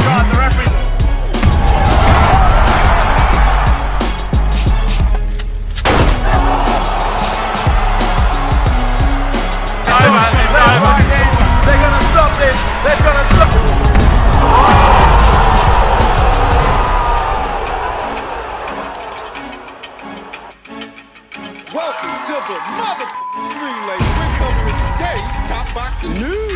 card. The referee. They're gonna stop this. They're gonna stop it. Welcome to the mother relay. We're covering today's top boxing news.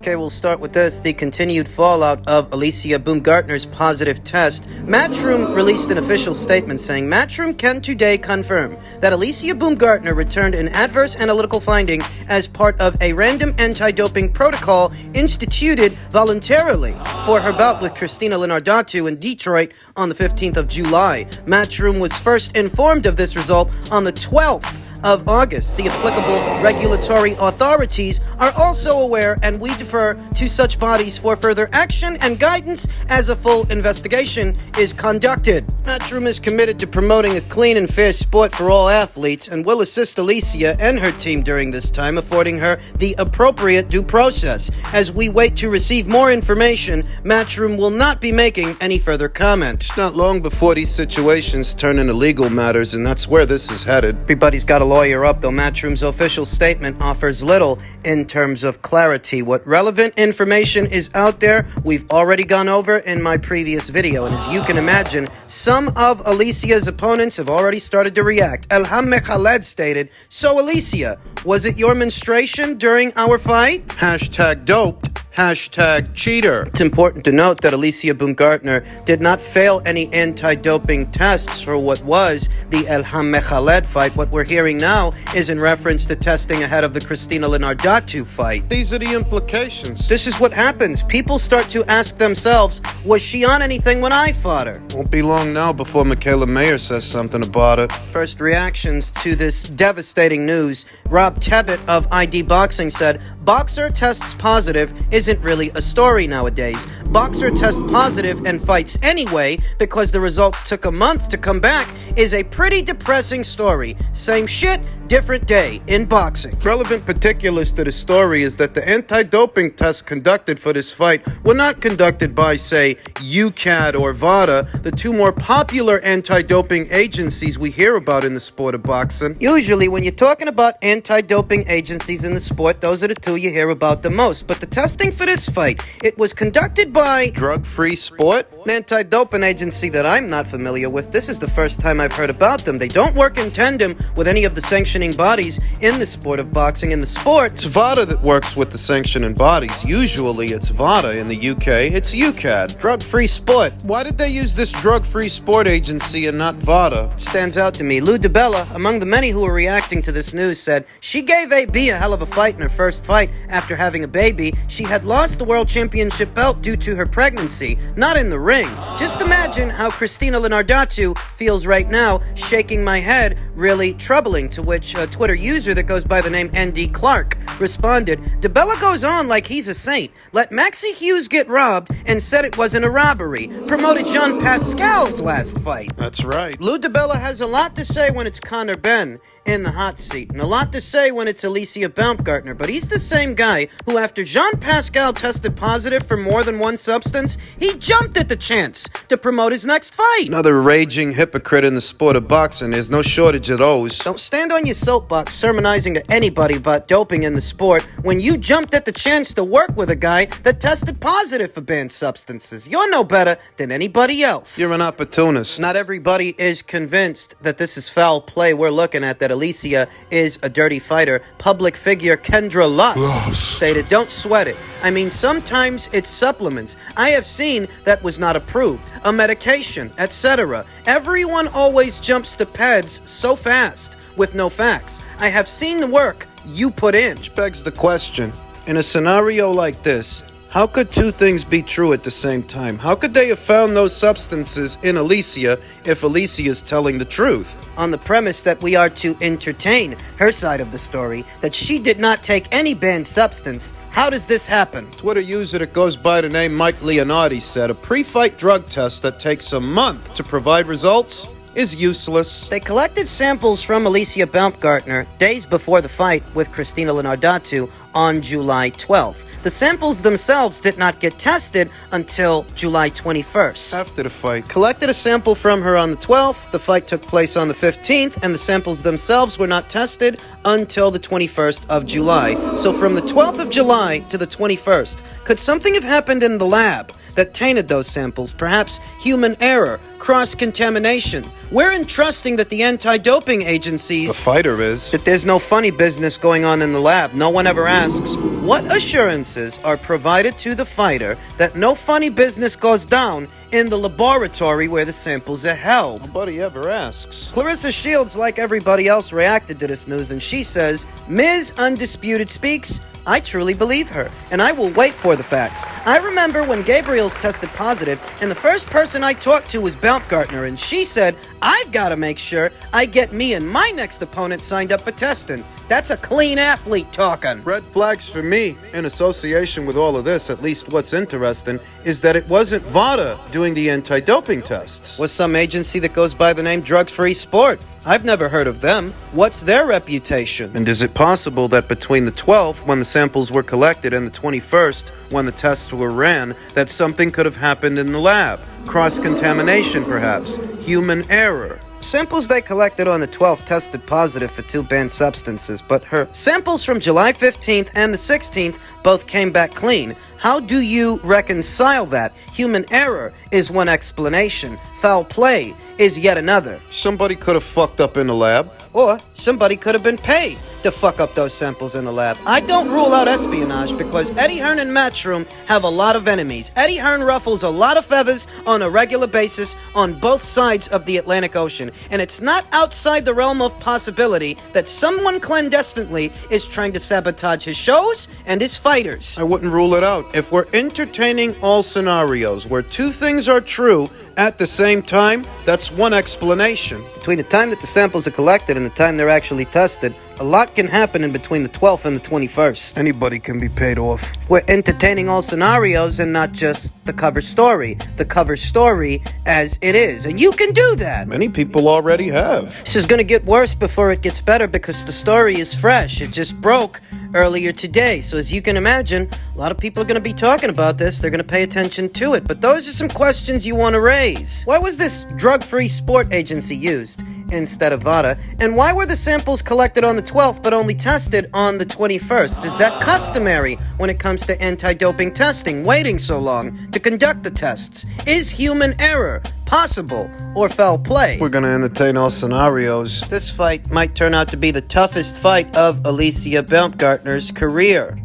Okay, we'll start with this. The continued fallout of Alicia Baumgardner's positive test. Matchroom released an official statement saying, Matchroom can today confirm that Alicia Baumgardner returned an adverse analytical finding as part of a random anti-doping protocol instituted voluntarily for her bout with Christina Linardatu in Detroit on the 15th of July. Matchroom was first informed of this result on the 12th of August. The applicable regulatory authorities are also aware, and we defer to such bodies for further action and guidance as a full investigation is conducted. Matchroom is committed to promoting a clean and fair sport for all athletes and will assist Alicia and her team during this time, affording her the appropriate due process. As we wait to receive more information, Matchroom will not be making any further comment. It's not long before these situations turn into legal matters, and that's where this is headed. Everybody's got a lawyer up, though Matchroom's official statement offers little in terms of clarity. What relevant information is out there, we've already gone over in my previous video, and as you can imagine, some of Alicia's opponents have already started to react. Elham Mekhaled stated, "So Alicia, was it your menstruation during our fight?" Hashtag doped. Hashtag cheater. It's important to note that Alicia Baumgardner did not fail any anti-doping tests for what was the Elham Mekhaled fight. What we're hearing now is in reference to testing ahead of the Christina Linardatu fight. These are the implications. This is what happens. People start to ask themselves, was she on anything when I fought her? Won't be long now before Michaela Mayer says something about it. First reactions to this devastating news. Rob Tebbett of ID Boxing said, boxer tests positive isn't really a story nowadays. Boxer tests positive and fights anyway because the results took a month to come back is a pretty depressing story. Same shit, different day in boxing. Relevant particulars to the story is that the anti-doping tests conducted for this fight were not conducted by, say, UCAD or VADA, the two more popular anti-doping agencies we hear about in the sport of boxing. Usually, when you're talking about anti-doping agencies in the sport, those are the two you hear about the most. But the testing for this fight, it was conducted by Drug-free sport? an anti-doping agency that I'm not familiar with. This is the first time I've heard about them. They don't work in tandem with any of the sanctioning bodies in the sport of boxing. In the sport, It's VADA that works with the sanctioning bodies. Usually it's VADA. In the UK, it's UCAD. drug-free sport. Why did they use this drug-free sport agency and not VADA? Stands out to me. Lou DiBella, among the many who were reacting to this news, said she gave AB a hell of a fight in her first fight after having a baby. She had lost the world championship belt due to her pregnancy, not in the ring. Just imagine how Christina Linardatu feels right now, shaking my head, really troubling, to which a Twitter user that goes by the name ND Clark responded, DiBella goes on like he's a saint. Let Maxie Hughes get robbed and said it wasn't a robbery. Promoted Jean Pascal's last fight. That's right. Lou DiBella has a lot to say when it's Conor Benn in the hot seat, and a lot to say when it's Alicia Baumgardner, but he's the same guy who, after Jean Pascal tested positive for more than one substance, he jumped at the chance to promote his next fight. Another raging hypocrite in the sport of boxing. There's no shortage of those. Don't stand on your soapbox sermonizing to anybody about doping in the sport when you jumped at the chance to work with a guy that tested positive for banned substances. You're no better than anybody else. You're an opportunist. Not everybody is convinced that this is foul play we're looking at, that Alicia is a dirty fighter. Public figure Kendra Lust stated, don't sweat it. I mean, sometimes it's supplements. I have seen that was not approved. A medication, etc. Everyone always jumps to peds so fast with no facts. I have seen the work you put in. Which begs the question, in a scenario like this, how could two things be true at the same time? How could they have found those substances in Alicia if Alicia is telling the truth? On the premise that we are to entertain her side of the story, that she did not take any banned substance, how does this happen? Twitter user that goes by the name Mike Leonardi said a pre-fight drug test that takes a month to provide results is useless. They collected samples from Alicia Baumgardner days before the fight with Christina Linardatu on July 12th. The samples themselves did not get tested until July 21st. After the fight. Collected a sample from her on the 12th, the fight took place on the 15th, and the samples themselves were not tested until the 21st of July. So from the 12th of July to the 21st, could something have happened in the lab that tainted those samples? Perhaps human error, cross-contamination. We're entrusting that the anti-doping agencies... The fighter is. That there's no funny business going on in the lab. No one ever asks, what assurances are provided to the fighter that no funny business goes down in the laboratory where the samples are held? Nobody ever asks. Clarissa Shields, like everybody else, reacted to this news, and she says, Ms. Undisputed speaks. I truly believe her, and I will wait for the facts. I remember when Gabriel's tested positive, and the first person I talked to was Baumgardner, and she said, I've got to make sure I get me and my next opponent signed up for testing. That's a clean athlete talking. Red flags for me, in association with all of this, at least what's interesting, is that it wasn't VADA doing the anti-doping tests. Was some agency that goes by the name Drug-Free Sport. I've never heard of them. What's their reputation? And is it possible that between the 12th, when the samples were collected, and the 21st, when the tests were ran, that something could have happened in the lab? Cross-contamination, perhaps? Human error? Samples they collected on the 12th tested positive for 2 banned substances, but her samples from July 15th and the 16th both came back clean. How do you reconcile that? Human error is one explanation. Foul play is yet another. Somebody could have fucked up in the lab. Or somebody could have been paid to fuck up those samples in the lab. I don't rule out espionage because Eddie Hearn and Matchroom have a lot of enemies. Eddie Hearn ruffles a lot of feathers on a regular basis on both sides of the Atlantic Ocean. And it's not outside the realm of possibility that someone clandestinely is trying to sabotage his shows and his fighters. I wouldn't rule it out. If we're entertaining all scenarios where 2 things are true at the same time, that's one explanation. Between the time that the samples are collected and the time they're actually tested, a lot can happen in between the 12th and the 21st. Anybody can be paid off. We're entertaining all scenarios and not just the cover story. The cover story as it is. And you can do that. Many people already have. This is going to get worse before it gets better because the story is fresh. It just broke earlier today. So as you can imagine, a lot of people are going to be talking about this. They're going to pay attention to it. But those are some questions you want to raise. Why was this drug-free sport agency used instead of VADA? And why were the samples collected on the 12th but only tested on the 21st? Is that customary when it comes to anti-doping testing, waiting so long to conduct the tests? Is human error possible or foul play? We're gonna entertain all scenarios. This fight might turn out to be the toughest fight of Alicia Baumgardner's career.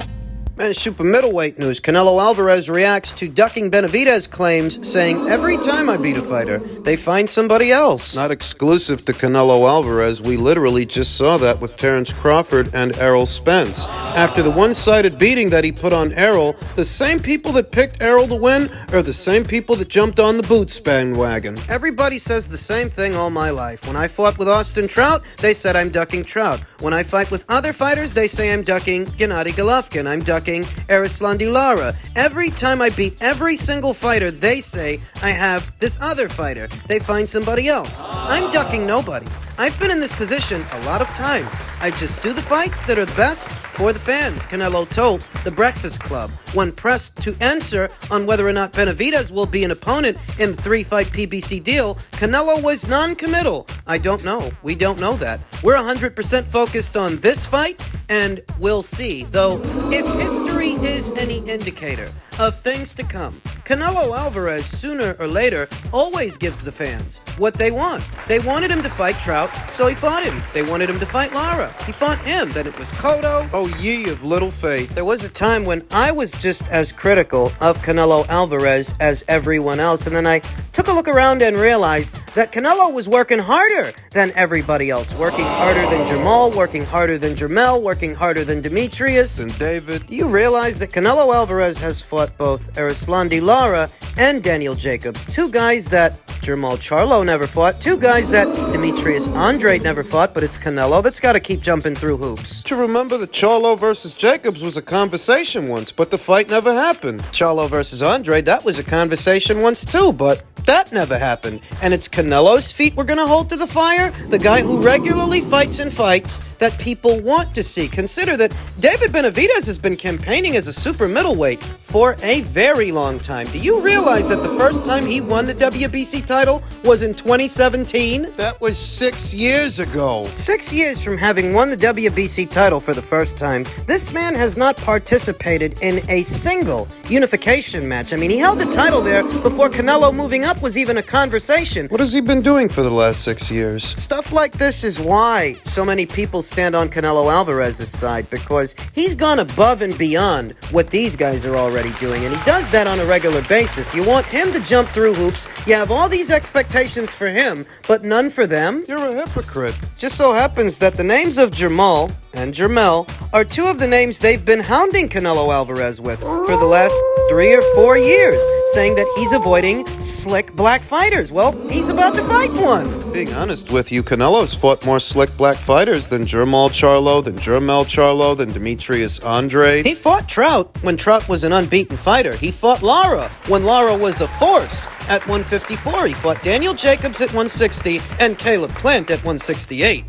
And super middleweight news. Canelo Alvarez reacts to ducking Benavidez claims, saying, every time I beat a fighter, they find somebody else. Not exclusive to Canelo Alvarez. We literally just saw that with Terrence Crawford and Errol Spence. After the one-sided beating that he put on Errol, the same people that picked Errol to win are the same people that jumped on the Boots bandwagon. Everybody says the same thing all my life. When I fought with Austin Trout, they said I'm ducking Trout. When I fight with other fighters, they say I'm ducking Gennady Golovkin. I'm ducking Erislandy Lara. Every time I beat every single fighter, they say I have this other fighter. They find somebody else. I'm ducking nobody. I've been in this position a lot of times. I just do the fights that are the best for the fans, Canelo told The Breakfast Club. When pressed to answer on whether or not Benavidez will be an opponent in the 3-fight PBC deal, Canelo was non-committal. I don't know. We don't know that. We're 100% focused on this fight, and we'll see. Though, if history is any indicator of things to come, Canelo Alvarez, sooner or later, always gives the fans what they want. They wanted him to fight Trout, so he fought him. They wanted him to fight Lara. He fought him. Then it was Cotto. Oh, ye of little faith. There was a time when I was just as critical of Canelo Alvarez as everyone else, and then I took a look around and realized that Canelo was working harder than everybody else. Working harder than Jamal, working harder than Jermell, working harder than Demetrius. And David. Do you realize that Canelo Alvarez has fought both Erislandy Lara and Daniel Jacobs? 2 guys that Jermall Charlo never fought. 2 guys that Demetrius Andrade never fought, but it's Canelo that's got to keep jumping through hoops. To remember that Charlo versus Jacobs was a conversation once, but the fight never happened. Charlo versus Andrade, that was a conversation once too, but that never happened. And it's Canelo's feet we're going to hold to the fire? The guy who regularly fights in fights that people want to see. Consider that David Benavidez has been campaigning as a super middleweight for a very long time. Do you realize that the first time he won the WBC title was in 2017? That was 6 years ago. 6 years from having won the WBC title for the first time, this man has not participated in a single unification match. I mean, he held the title there before Canelo moving up was even a conversation. What has he been doing for the last 6 years? Stuff like this is why so many people stand on Canelo Alvarez's side, because he's gone above and beyond what these guys are already doing, and he does that on a regular basis. You want him to jump through hoops, you have all these expectations for him, but none for them? You're a hypocrite. Just so happens that the names of Jamal and Jermell are two of the names they've been hounding Canelo Alvarez with for the last 3 or 4 years, saying that he's avoiding slick black fighters. Well, he's about to fight one. Being honest with you, Canelo's fought more slick black fighters than Jermall Charlo, than Jermell Charlo, than Demetrius Andrade. He fought Trout when Trout was an unbeaten fighter. He fought Lara when Lara was a force at 154. He fought Daniel Jacobs at 160 and Caleb Plant at 168.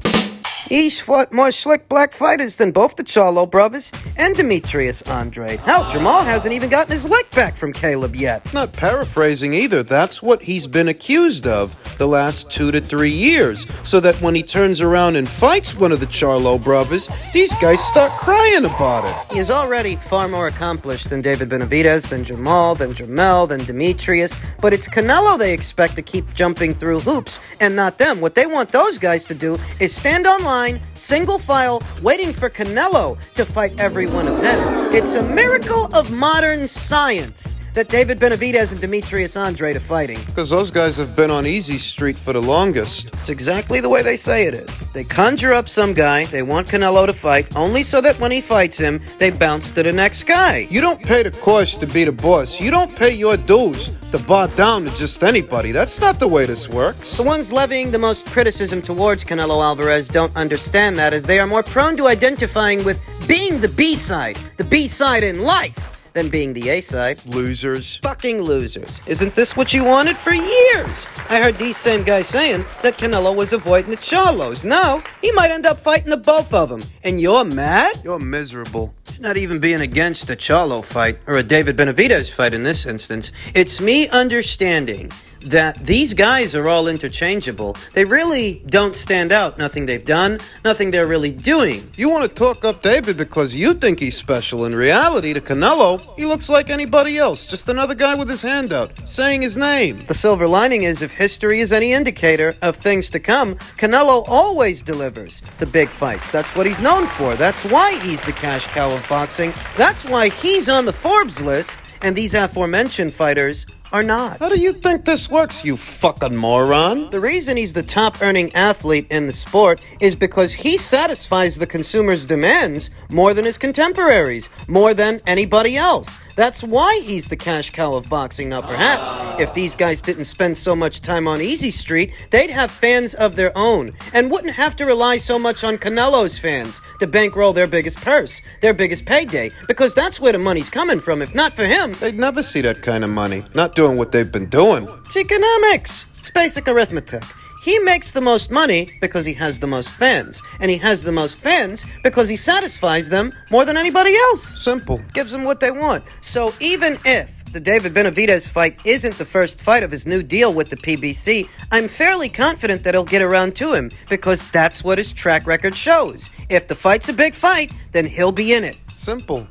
He's fought more slick black fighters than both the Charlo brothers and Demetrius Andrade. Hell, Jamal hasn't even gotten his lick back from Caleb yet. Not paraphrasing either. That's what he's been accused of the last 2 to 3 years. So that when he turns around and fights one of the Charlo brothers, these guys start crying about it. He is already far more accomplished than David Benavidez, than Jamal, than Jermell, than Demetrius. But it's Canelo they expect to keep jumping through hoops, and not them. What they want those guys to do is stand online, single file, waiting for Canelo to fight every one of them. It's a miracle of modern science that David Benavidez and Demetrius Andrade are fighting. Because those guys have been on easy street for the longest. It's exactly the way they say it is. They conjure up some guy they want Canelo to fight, only so that when he fights him, they bounce to the next guy. You don't pay the cost to be the boss. You don't pay your dues to bow down to just anybody. That's not the way this works. The ones levying the most criticism towards Canelo Alvarez don't understand that, as they are more prone to identifying with being the B-side in life, than being the A-side. Losers. Fucking losers. Isn't this what you wanted for years? I heard these same guys saying that Canelo was avoiding the Charlos. Now, he might end up fighting the both of them. And you're mad? You're miserable. Not even being against a Charlo fight, or a David Benavidez fight in this instance. It's me understanding that these guys are all interchangeable. They really don't stand out. Nothing they've done, nothing they're really doing. You want to talk up David because you think he's special. In reality, to Canelo, he looks like anybody else. Just another guy with his hand out, saying his name. The silver lining is, if history is any indicator of things to come, Canelo always delivers the big fights. That's what he's known for. That's why he's the cash cow of boxing. That's why he's on the Forbes list, and these aforementioned fighters are not. How do you think this works, you fucking moron? The reason he's the top earning athlete in the sport is because he satisfies the consumer's demands more than his contemporaries, more than anybody else. That's why he's the cash cow of boxing. Now, perhaps, if these guys didn't spend so much time on Easy Street, they'd have fans of their own, and wouldn't have to rely so much on Canelo's fans to bankroll their biggest purse, their biggest payday, because that's where the money's coming from. If not for him, they'd never see that kind of money. Not doing what they've been doing. It's economics. It's basic arithmetic. He makes the most money because he has the most fans. And he has the most fans because he satisfies them more than anybody else. Simple. Gives them what they want. So even if the David Benavidez fight isn't the first fight of his new deal with the PBC, I'm fairly confident that he'll get around to him, because that's what his track record shows. If the fight's a big fight, then he'll be in it. Simple.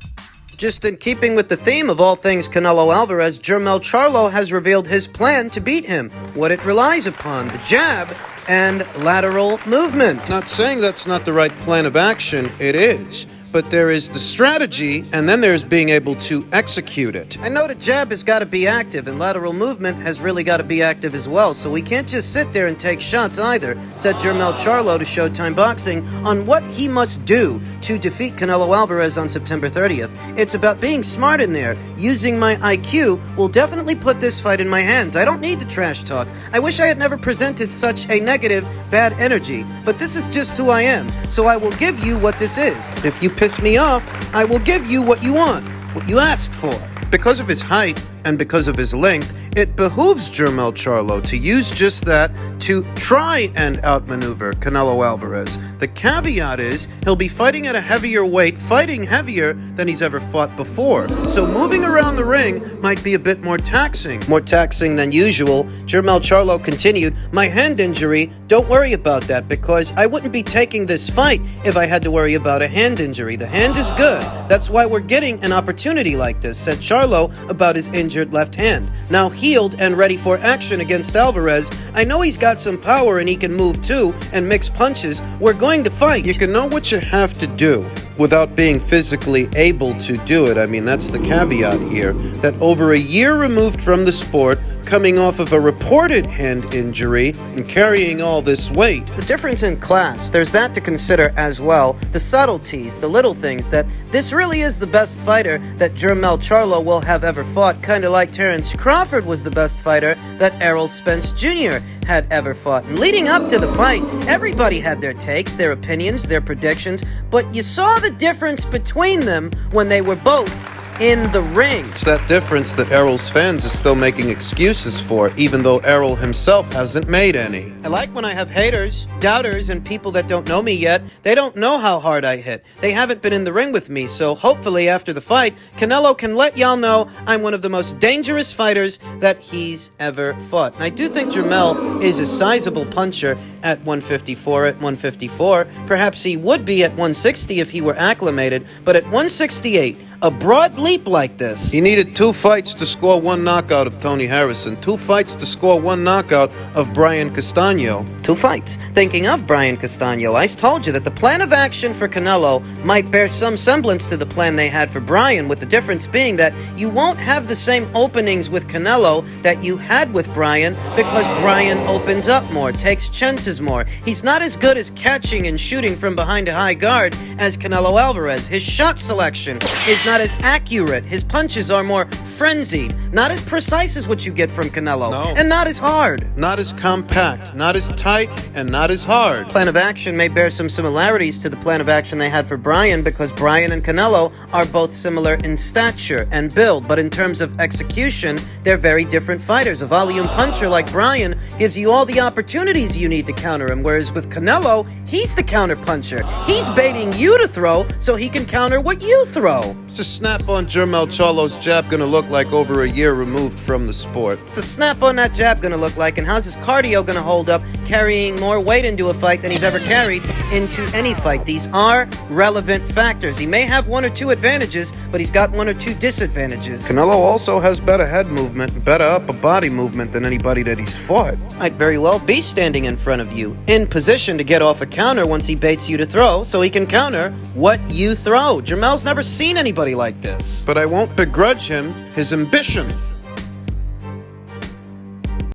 Just in keeping with the theme of all things Canelo Alvarez, Jermell Charlo has revealed his plan to beat him, what it relies upon, the jab and lateral movement. Not saying that's not the right plan of action, it is. But there is the strategy, and then there's being able to execute it. I know the jab has got to be active, and lateral movement has really got to be active as well, so we can't just sit there and take shots either, said Jermell Charlo to Showtime Boxing on what he must do to defeat Canelo Alvarez on September 30th. It's about being smart in there. Using my IQ will definitely put this fight in my hands. I don't need to trash talk. I wish I had never presented such a negative, bad energy, but this is just who I am, so I will give you what this is. If you piss me off, I will give you what you want, what you asked for. Because of his height and because of his length, It behooves Jermell Charlo to use just that to try and outmaneuver Canelo Alvarez. The caveat is he'll be fighting at a heavier weight, fighting heavier than he's ever fought before. So moving around the ring might be a bit more taxing. More taxing than usual. Jermell Charlo continued, "My hand injury, don't worry about that because I wouldn't be taking this fight if I had to worry about a hand injury. The hand is good. That's why we're getting an opportunity like this," said Charlo about his injured left hand. Now healed and ready for action against Alvarez, "I know he's got some power and he can move too and mix punches. We're going to fight." You can know what you have to do without being physically able to do it. I mean, that's the caveat here, that over a year removed from the sport, coming off of a reported hand injury and carrying all this weight. The difference in class, there's that to consider as well. The subtleties, the little things, that this really is the best fighter that Jermell Charlo will have ever fought, kind of like Terence Crawford was the best fighter that Errol Spence Jr. had ever fought. And leading up to the fight, everybody had their takes, their opinions, their predictions, but you saw the difference between them when they were both in the ring. It's that difference that Errol's fans are still making excuses for, even though Errol himself hasn't made any. I like when I have haters, doubters, and people that don't know me yet. They don't know how hard I hit. They haven't been in the ring with me, so hopefully after the fight, Canelo can let y'all know I'm one of the most dangerous fighters that he's ever fought. And I do think Jermell is a sizable puncher at 154. Perhaps he would be at 160 if he were acclimated, but at 168, a broad leap like this. He needed 2 fights to score 1 knockout of Tony Harrison, 2 fights to score 1 knockout of Brian Castano. 2 fights. Thinking of Brian Castano, I told you that the plan of action for Canelo might bear some semblance to the plan they had for Brian, with the difference being that you won't have the same openings with Canelo that you had with Brian because Brian opens up more, takes chances more. He's not as good as catching and shooting from behind a high guard as Canelo Alvarez. His shot selection is not as accurate. His punches are more frenzied, not as precise as what you get from Canelo, and not as hard. Not as compact, not as tight, and not as hard. Plan of action may bear some similarities to the plan of action they had for Brian because Brian and Canelo are both similar in stature and build, but in terms of execution, they're very different fighters. A volume puncher like Brian gives you all the opportunities you need to counter him, whereas with Canelo, he's the counter puncher. He's baiting you to throw so he can counter what you throw. What's a snap on Jermell Charlo's jab gonna look like over a year removed from the sport? What's a snap on that jab gonna look like, and how's his cardio gonna hold up carrying more weight into a fight than he's ever carried into any fight? These are relevant factors. He may have 1 or 2 advantages, but he's got 1 or 2 disadvantages. Canelo also has better head movement, better upper body movement than anybody that he's fought. Might very well be standing in front of you, in position to get off a counter once he baits you to throw, so he can counter what you throw. Jermell's never seen anybody like this. But I won't begrudge him his ambition.